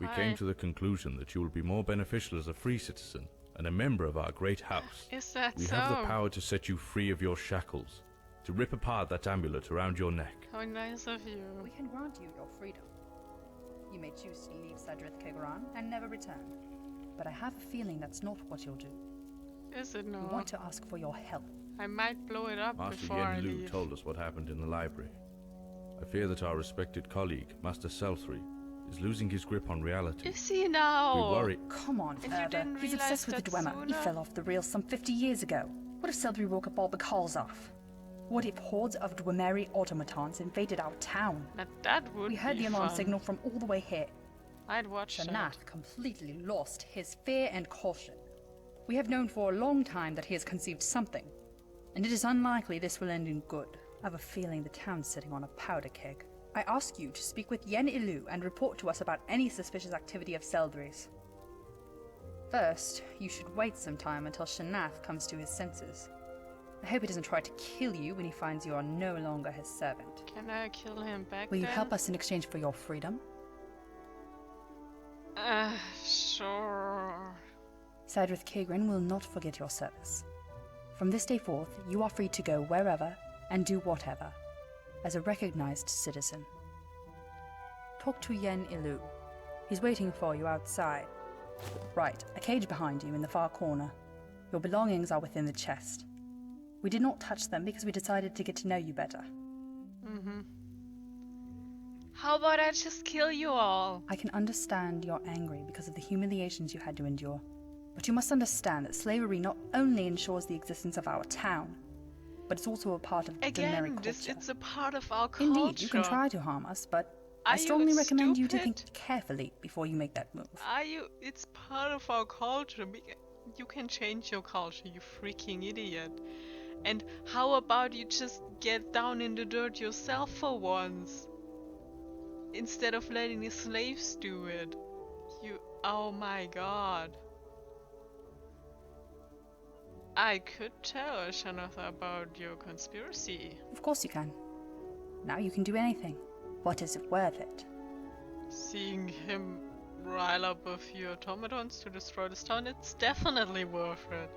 We came to the conclusion that you will be more beneficial as a free citizen and a member of our great house. Is that we so? have the power to set you free of your shackles, to rip apart that amulet around your neck. How nice of you. We can grant you your freedom. You may choose to leave Cedrith Kegran and never return. But I have a feeling that's not what you'll do. Is it not? We want to ask for your help. I might blow it up Master before I Yen Lu leave. told us what happened in the library. I fear that our respected colleague, Master Selthry, is losing his grip on reality. Is he now? We worry. Come on, And you Herder. didn't He's realize obsessed with the that Dwemer. He sooner? fell off the rails some 50 years ago. What if Selthry woke up all the calls off? What if hordes of Dwemeri automatons invaded our town? Now that would We heard be the alarm fun. signal from all the way here. I'd watch that. Shanath completely lost his fear and caution. We have known for a long time that he has conceived something, and it is unlikely this will end in good. I have a feeling the town's sitting on a powder keg. I ask you to speak with Yen Ilu and report to us about any suspicious activity of Seldry's. First, you should wait some time until Shanath comes to his senses. I hope he doesn't try to kill you when he finds you are no longer his servant. Can I kill him back Will you then? help us in exchange for your freedom? Sure. Cedrith Kegrin will not forget your service. From this day forth, you are free to go wherever and do whatever, as a recognized citizen. Talk to Yen Ilu. He's waiting for you outside. Right, a cage behind you in the far corner. Your belongings are within the chest. We did not touch them because we decided to get to know you better. How about I just kill you all? I can understand you're angry because of the humiliations you had to endure. But you must understand that slavery not only ensures the existence of our town, but it's also a part of Dwemer culture. It's a part of our culture. Indeed, you can try to harm us, but I Are strongly you recommend you to stupid? think carefully before you make that move. It's part of our culture. You can change your culture, you freaking idiot. And how about you just get down in the dirt yourself for once? Instead of letting the slaves do it. Oh my god. I could tell Shanatha about your conspiracy. Of course you can. Now you can do anything. What is it worth it? Seeing him rile up a few automatons to destroy this town, it's definitely worth it.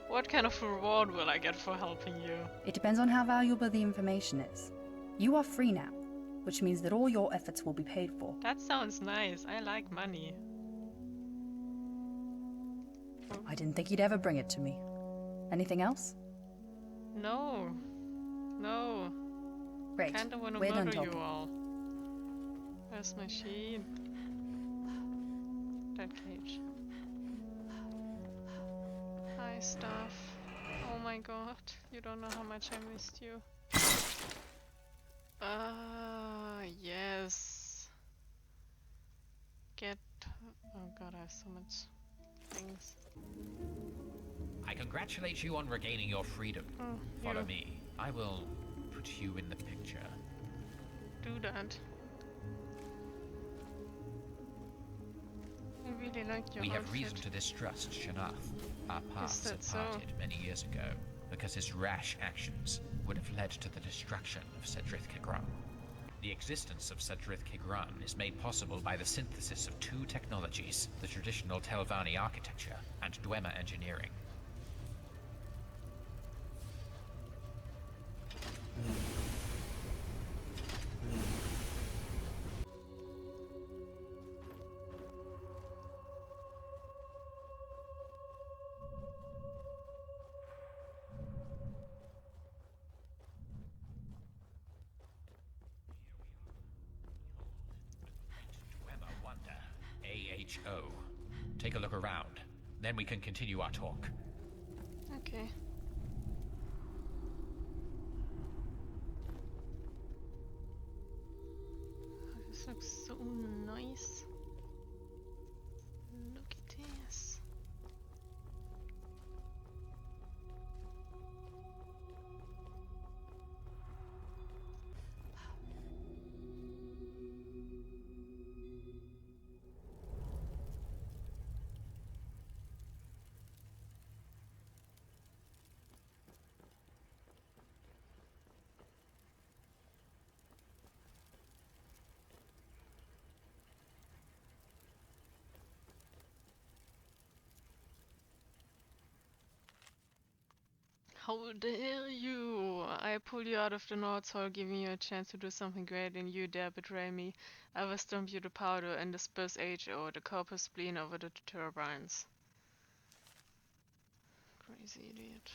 What kind of reward will I get for helping you? It depends on how valuable the information is. You are free now, which means that all your efforts will be paid for. That sounds nice. I like money. I didn't think you'd ever bring it to me. Anything else? No. No. Great. Kinda wanna We're done murder you talking. all. Where's my sheep? That cage. Hi, stuff. Oh my god. You don't know how much I missed you. Yes. Get... Oh god, I have so much things. I congratulate you on regaining your freedom. Oh, Follow you. me. I will put you in the picture. Do that. I really like your We have outfit. reason to distrust Shanath. Our paths that have so? parted many years ago, because his rash actions would have led to the destruction of Cedrith Kegran. The existence of Cedrith Kegran is made possible by the synthesis of two technologies, the traditional Telvanni architecture and Dwemer engineering. Dwemer Wonder, AHO. Take a look around, then we can continue our talk. Okay. Oh, this looks so nice. Look at this. How dare you! I pull you out of the North Hall, giving you a chance to do something great, and you dare betray me. I will stomp you to powder and disperse AHO, the corpus spleen over the turbines. Crazy idiot.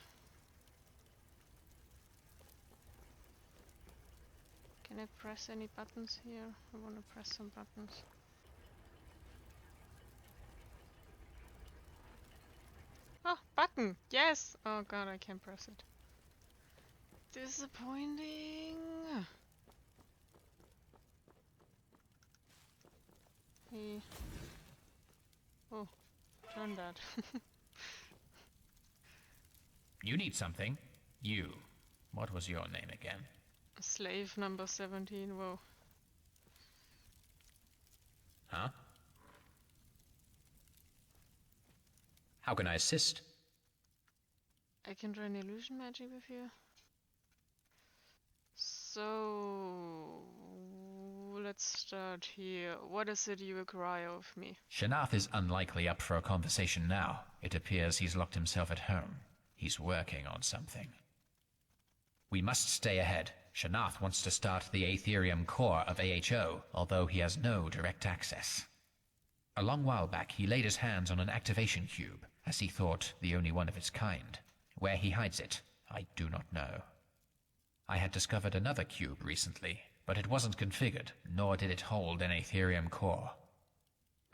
Can I press any buttons here? I want to press some buttons. Oh, button! Yes! Oh god, I can't press it. Disappointing! Hey. Oh, turn that. You need something? You. What was your name again? Slave number 17, whoa. Huh? How can I assist? I can join illusion magic with you. So let's start here. What is it you require of me? Shanath is unlikely up for a conversation now. It appears he's locked himself at home. He's working on something. We must stay ahead. Shanath wants to start the Aetherium core of AHO, although he has no direct access. A long while back, he laid his hands on an activation cube, as he thought the only one of its kind. Where he hides it, I do not know. I had discovered another cube recently, but it wasn't configured, nor did it hold an Aetherium core.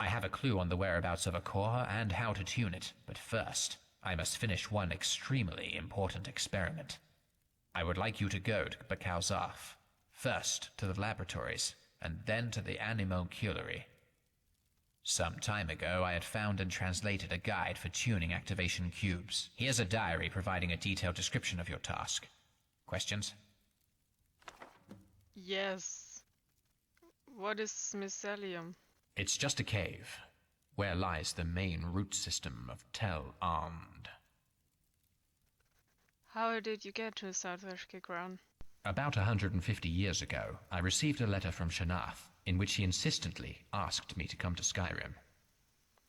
I have a clue on the whereabouts of a core and how to tune it, but first, I must finish one extremely important experiment. I would like you to go to Bakauzaf, first to the laboratories, and then to the Animalculary. Some time ago, I had found and translated a guide for tuning activation cubes. Here's a diary providing a detailed description of your task. Questions? Yes. What is Mycelium? It's just a cave, where lies the main root system of Tel Arnd. How did you get to South Eshkigran? About 150 years ago, I received a letter from Shanath, in which he insistently asked me to come to Skyrim.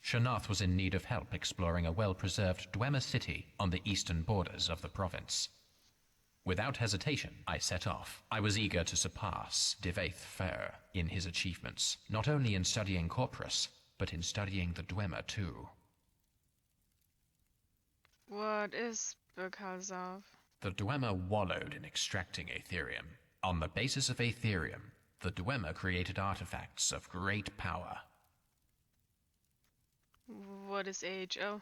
Shanath was in need of help exploring a well-preserved Dwemer city on the eastern borders of the province. Without hesitation, I set off. I was eager to surpass Divaith Fair in his achievements, not only in studying Corpus, but in studying the Dwemer too. What is Bakauzaf? The Dwemer wallowed in extracting Aetherium. On the basis of Aetherium, the Dwemer created artifacts of great power. What is AHO?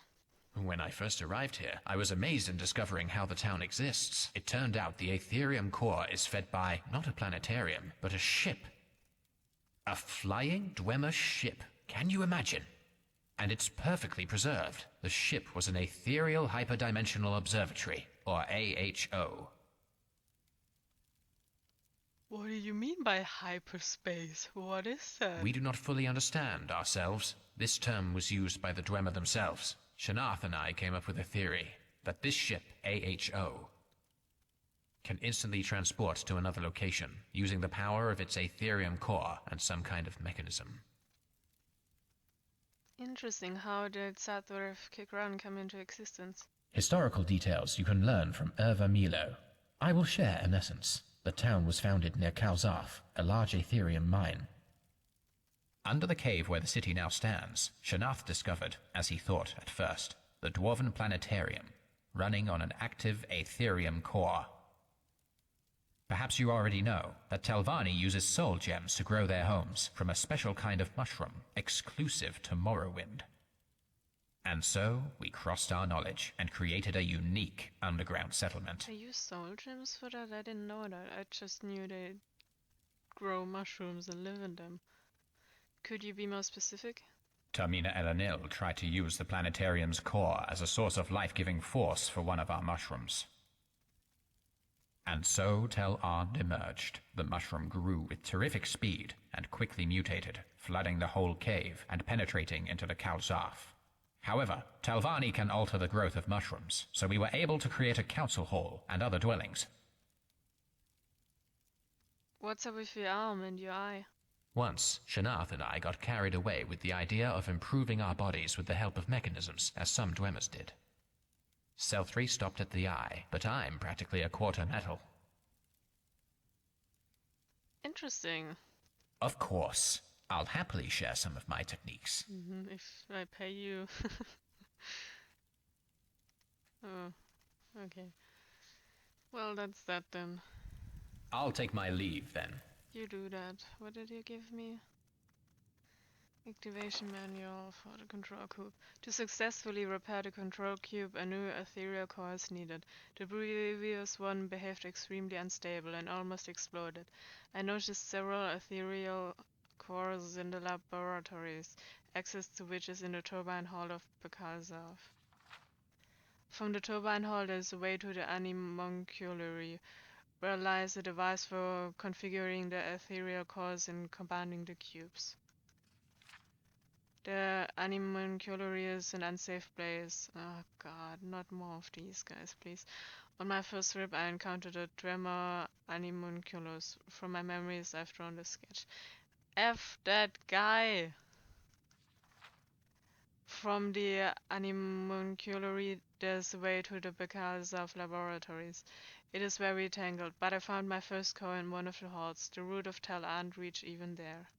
When I first arrived here, I was amazed in discovering how the town exists. It turned out the Aetherium core is fed by, not a planetarium, but a ship. A flying Dwemer ship. Can you imagine? And it's perfectly preserved. The ship was an Aetherial Hyperdimensional Observatory, or AHO. What do you mean by hyperspace? What is that? We do not fully understand ourselves. This term was used by the Dwemer themselves. Shanath and I came up with a theory that this ship, AHO, can instantly transport to another location using the power of its Aetherium core and some kind of mechanism. Interesting. How did Sathoref Kikran come into existence? Historical details you can learn from Erva Milo. I will share in essence. The town was founded near Kalzaf, a large Aetherium mine. Under the cave where the city now stands, Shanath discovered, as he thought at first, the Dwarven Planetarium, running on an active Aetherium core. Perhaps you already know that Telvanni uses soul gems to grow their homes from a special kind of mushroom, exclusive to Morrowind. And so, we crossed our knowledge and created a unique underground settlement. I use soul gems for that? I didn't know that. I just knew they grow mushrooms and live in them. Could you be more specific? Termina Elanil tried to use the planetarium's core as a source of life-giving force for one of our mushrooms. And so Tel Arnd emerged. The mushroom grew with terrific speed and quickly mutated, flooding the whole cave and penetrating into the Kalzaf. However, Telvanni can alter the growth of mushrooms, so we were able to create a council hall and other dwellings. What's up with your arm and your eye? Once, Shanath and I got carried away with the idea of improving our bodies with the help of mechanisms, as some Dwemers did. Cell 3 stopped at the eye, but I'm practically a quarter metal. Interesting. Of course. I'll happily share some of my techniques. If I pay you. Oh, okay. Well, that's that then. I'll take my leave then. You do that. What did you give me? Activation manual for the control cube. To successfully repair the control cube, a new ethereal core is needed. The previous one behaved extremely unstable and almost exploded. I noticed several ethereal cores in the laboratories, access to which is in the turbine hall of Bekazov. From the turbine hall there is a way to the animonculary, where lies a device for configuring the ethereal cores and combining the cubes. The animonculary is an unsafe place. Oh god, not more of these guys, please. On my first trip I encountered a tremor animonculus. From my memories I've drawn the sketch. F that guy! From the animonculary there's a way to the Bekazov laboratories. It is very tangled, but I found my first core in one of the halls. The root of Tal aren't reached even there.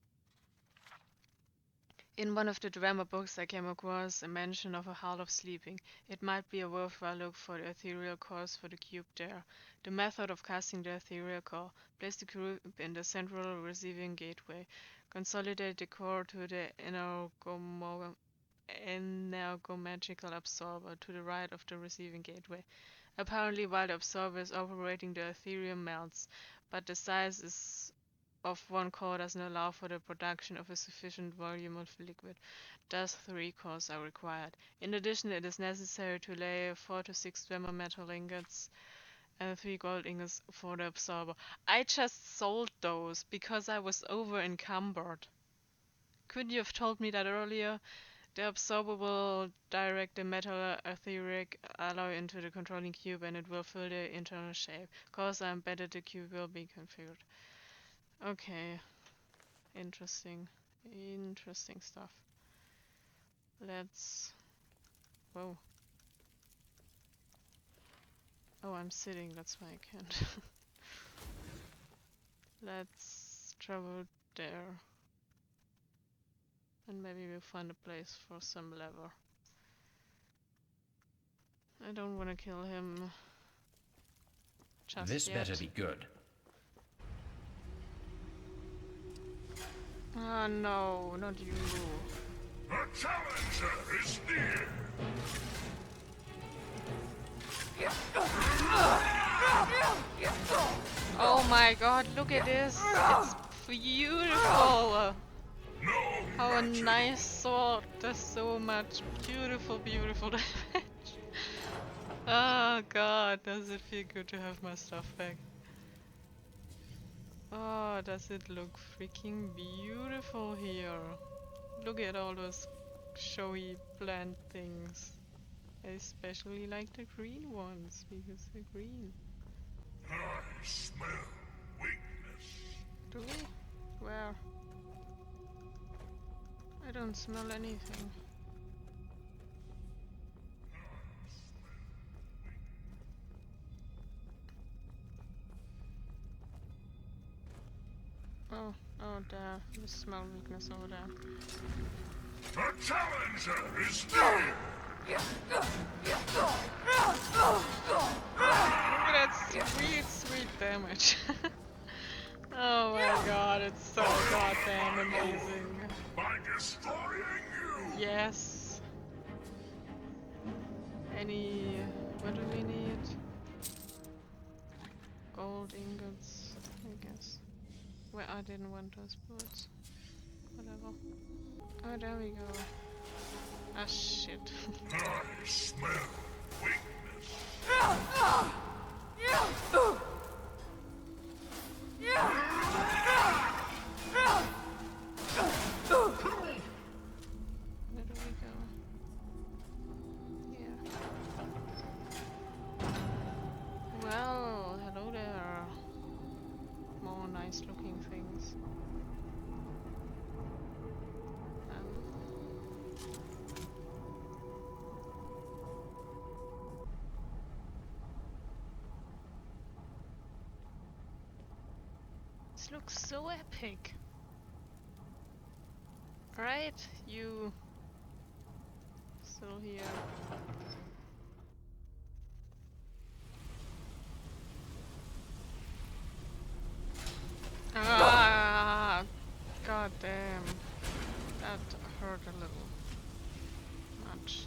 In one of the drama books I came across a mention of a hall of sleeping. It might be a worthwhile look for the ethereal cores for the cube there. The method of casting the ethereal core: place the cube in the central receiving gateway. Consolidate the core to the energomagical absorber to the right of the receiving gateway. Apparently while the absorber is operating, the ethereum melts, but the size of one core doesn't allow for the production of a sufficient volume of liquid. Thus 3 cores are required. In addition, it is necessary to lay 4 to 6 tremor metal ingots and 3 gold ingots for the absorber. I just sold those because I was over encumbered. Couldn't you have told me that earlier? The absorber will direct the metal etheric alloy into the controlling cube and it will fill the internal shape. Cause I embedded the cube will be configured. Okay. Interesting. Interesting stuff. Let's... Whoa. Oh, I'm sitting, that's why I can't. Let's travel there. And maybe we'll find a place for some lever. I don't want to kill him just This yet. better be good. Ah, no, not you. The challenger is near! Oh my god, look at this. It's beautiful. No How a magic. nice sword does so much beautiful, beautiful damage. Oh god, does it feel good to have my stuff back. Oh, does it look freaking beautiful here. Look at all those showy plant things. I especially like the green ones, because they're green. I smell weakness. Do we? Where? I don't smell anything. Oh, there. You smell weakness over there. The challenger is near! Look at that sweet, sweet damage. Oh my god, it's so goddamn amazing. By destroying you! Yes. What do we need? Gold ingots, I guess. Well, I didn't want those bullets. Whatever. Oh, there we go. Ah, shit. I smell weakness. Where do we go? Here. Well, hello there. More nice looking things. This looks so epic. Right? You still here. Ah! God damn. That hurt a little. Much.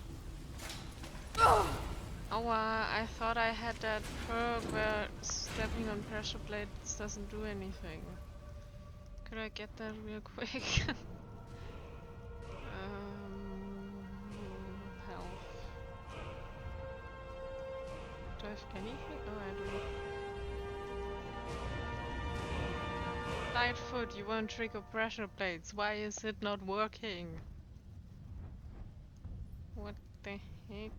Oh, I thought I had that perk where stepping on pressure plates doesn't do anything. Could I get that real quick? Health. Do I have anything? Oh, I do. Lightfoot, you won't trigger pressure plates. Why is it not working? What the heck?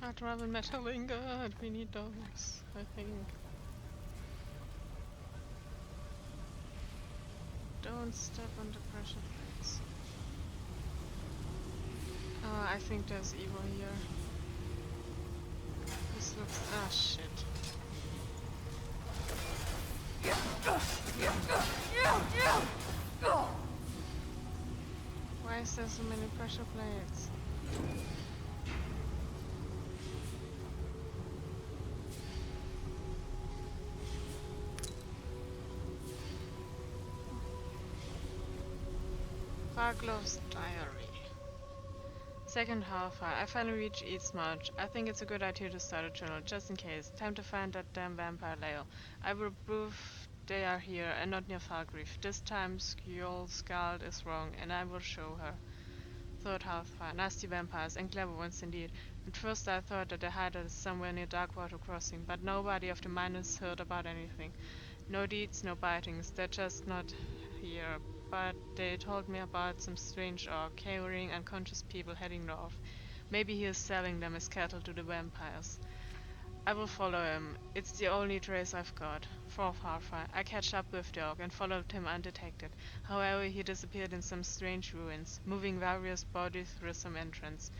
I'd rather metal ingot. We need those, I think. Don't step on the pressure plates. I think there's evil here. This looks... ah, shit. Why is there so many pressure plates? Farglow's diary. Second half, I finally reached East March. I think it's a good idea to start a journal, just in case. Time to find that damn vampire lair. I will prove they are here and not near Falkreef. This time Skjold is wrong, and I will show her. Third half, nasty vampires, and clever ones indeed. At first I thought that the hideout is somewhere near Darkwater Crossing, but nobody of the miners heard about anything. No deeds, no bitings, they're just not here. But they told me about some strange orc carrying unconscious people heading north. Maybe he is selling them as cattle to the vampires. I will follow him. It's the only trace I've got. Fourth half-hour. I catch up with the orc and followed him undetected. However, he disappeared in some strange ruins, moving various bodies through some entrance.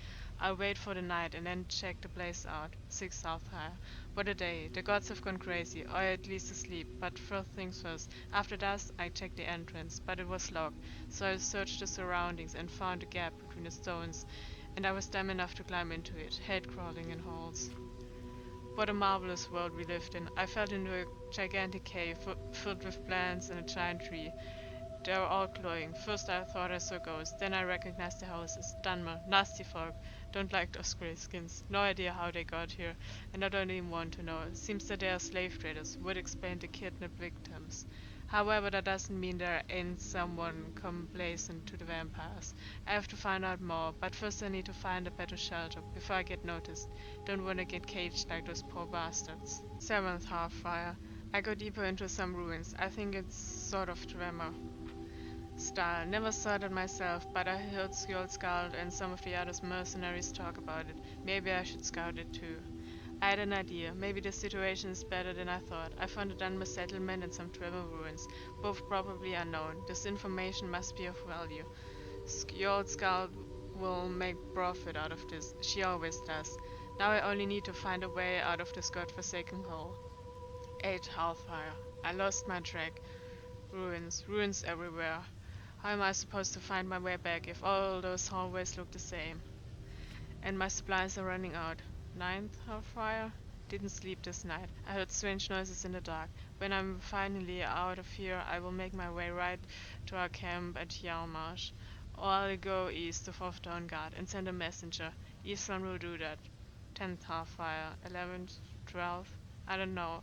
I'll wait for the night and then check the place out. 6 half-hour. What a day. The gods have gone crazy, or at least asleep. But first things first. After dusk, I checked the entrance, but it was locked. So I searched the surroundings and found a gap between the stones, and I was dumb enough to climb into it, head crawling in halls. What a marvelous world we lived in. I fell into a gigantic cave filled with plants and a giant tree. They were all glowing. First I thought I saw ghosts, then I recognized the houses. Dunmer, nasty folk. Don't like those greyskins. No idea how they got here, and I don't even want to know. It seems that they are slave traders. Would explain the kidnapped victims. However, that doesn't mean there ain't someone complacent to the vampires. I have to find out more, but first I need to find a better shelter before I get noticed. Don't want to get caged like those poor bastards. 7th half-fire. I go deeper into some ruins. I think it's sort of Tremor style. Never saw it myself, but I heard Skjold and some of the other mercenaries talk about it. Maybe I should scout it too. I had an idea. Maybe the situation is better than I thought. I found a Dunmer settlement and some Trevor ruins, both probably unknown. This information must be of value. Skjold will make profit out of this. She always does. Now I only need to find a way out of this godforsaken hole. 8 half-fire. I lost my track. Ruins everywhere. How am I supposed to find my way back if all those hallways look the same? And my supplies are running out. 9th half-fire. Didn't sleep this night. I heard strange noises in the dark. When I'm finally out of here, I will make my way right to our camp at Yarmarsh. Or I'll go east to Fourth Dawn Guard and send a messenger. Eastern will do that. 10th half-fire. 11th, 12th. I don't know.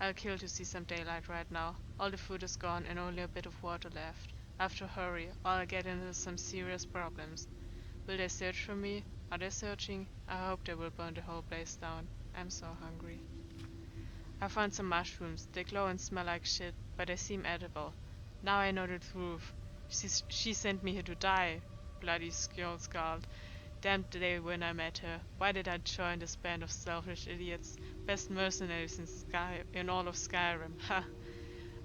I'll kill to see some daylight right now. All the food is gone and only a bit of water left. I have to hurry, or I'll get into some serious problems. Will they search for me? Are they searching? I hope they will burn the whole place down. I'm so hungry. I found some mushrooms. They glow and smell like shit, but they seem edible. Now I know the truth. She sent me here to die. Bloody Skjold. Damn the day when I met her. Why did I join this band of selfish idiots? Best mercenaries in all of Skyrim. Ha!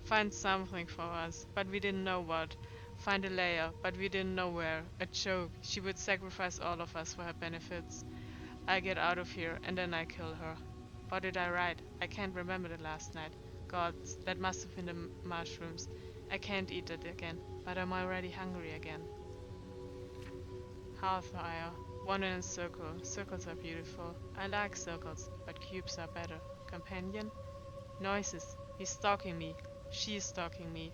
Find something for us, but we didn't know what. Find a lair, but we didn't know where. A joke. She would sacrifice all of us for her benefits. I get out of here and then I kill her. What did I write? I can't remember the last night. Gods, that must have been the mushrooms. I can't eat it again, but I'm already hungry again. Hearthfire. One in a circle. Circles are beautiful. I like circles, but cubes are better. Companion? Noises. He's stalking me. She's stalking me.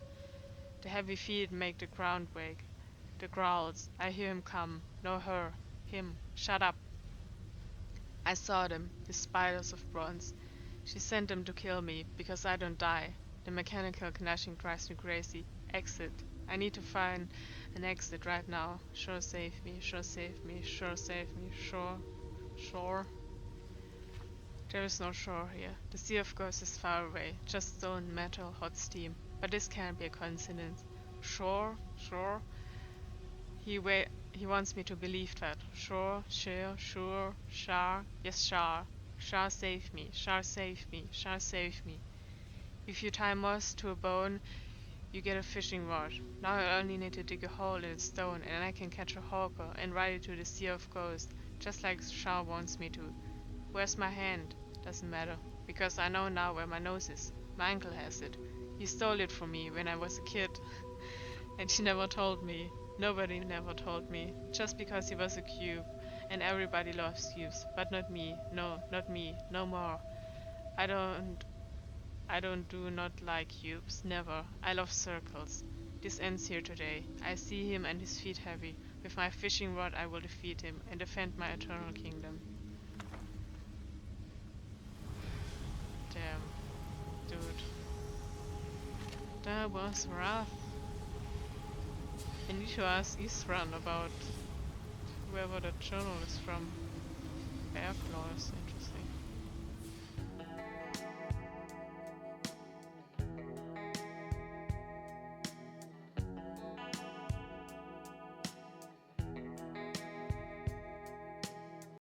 The heavy feet make the ground wake. The growls. I hear him come. No, her. Him. Shut up. I saw them, the spiders of bronze. She sent them to kill me, because I don't die. The mechanical gnashing drives me crazy. Exit. I need to find an exit right now. Sure save me, sure save me, sure save me, sure. Shore. There is no shore here. The Sea of Ghosts is far away. Just stone, metal, hot steam. But this can't be a coincidence. Shore? Shore? He wants me to believe that. Sure, sure, Shar, yes, Shar. Shar save me, Shar save me, Shar save me. If you tie moss to a bone, you get a fishing rod. Now I only need to dig a hole in the stone and I can catch a hawker and ride it to the Sea of Ghosts, just like Shar wants me to. Where's my hand? Doesn't matter, because I know now where my nose is. My uncle has it. He stole it from me when I was a kid. And he never told me. Nobody never told me. Just because he was a cube. And everybody loves cubes. But not me. No, not me. No more. I do not like cubes. Never. I love circles. This ends here today. I see him and his feet heavy. With my fishing rod I will defeat him and defend my eternal kingdom. Damn. Dude. That was rough. I need to ask Isran about whoever the journal is from. Bearclaw is interesting.